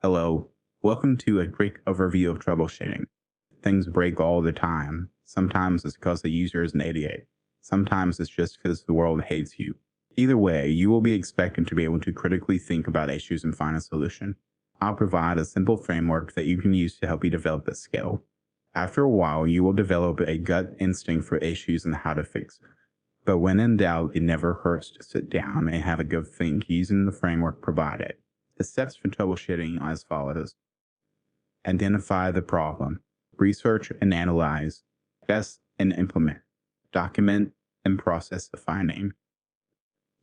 Hello, welcome to a quick overview of troubleshooting. Things break all the time. Sometimes it's because the user is an idiot. Sometimes it's just because the world hates you. Either way, you will be expected to be able to critically think about issues and find a solution. I'll provide a simple framework that you can use to help you develop this skill. After a while, you will develop a gut instinct for issues and how to fix it. But when in doubt, it never hurts to sit down and have a good think using the framework provided. The steps for troubleshooting are as follows. Identify the problem. Research and analyze. Test and implement. Document and process the finding.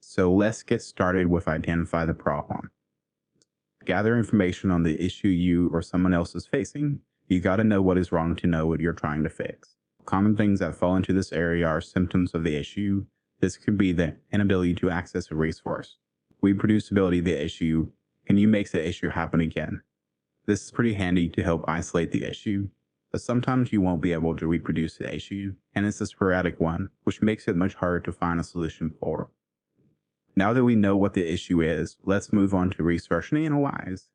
So let's get started with identify the problem. Gather information on the issue you or someone else is facing. You got to know what is wrong to know what you're trying to fix. Common things that fall into this area are symptoms of the issue. This could be the inability to access a resource. Reproducibility of the issue. Can you make the issue happen again? This is pretty handy to help isolate the issue, but sometimes you won't be able to reproduce the issue, and it's a sporadic one, which makes it much harder to find a solution for. Now that we know what the issue is, let's move on to research and analyze.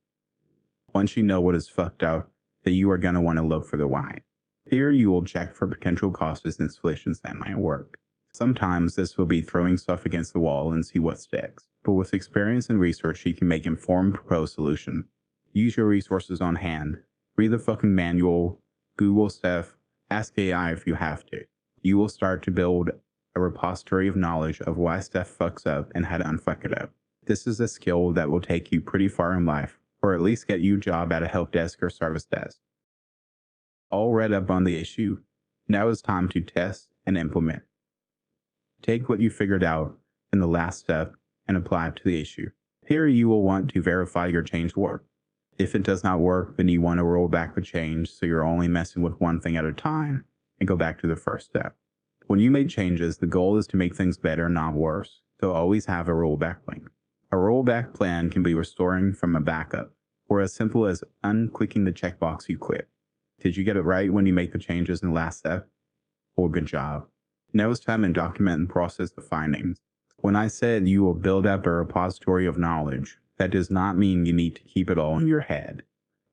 Once you know what is fucked up, then you are going to want to look for the why. Here you will check for potential causes and solutions that might work. Sometimes this will be throwing stuff against the wall and see what sticks, but with experience and research you can make informed proposed solution. Use your resources on hand. Read the fucking manual, Google stuff, ask AI if you have to. You will start to build a repository of knowledge of why stuff fucks up and how to unfuck it up. This is a skill that will take you pretty far in life, or at least get you a job at a help desk or service desk. All read up on the issue. Now it's time to test and implement. Take what you figured out in the last step and apply it to the issue. Here you will want to verify your change work. If it does not work, then you want to roll back the change so you're only messing with one thing at a time and go back to the first step. When you make changes, the goal is to make things better, not worse, so always have a rollback link. A rollback plan can be restoring from a backup, or as simple as unclicking the checkbox you quit. Did you get it right when you make the changes in the last step? Well, good job. Now it's time to document and process the findings. When I said you will build up a repository of knowledge, that does not mean you need to keep it all in your head.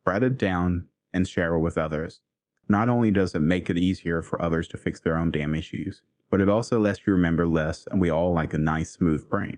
Write it down and share it with others. Not only does it make it easier for others to fix their own damn issues, but it also lets you remember less, and we all like a nice smooth brain.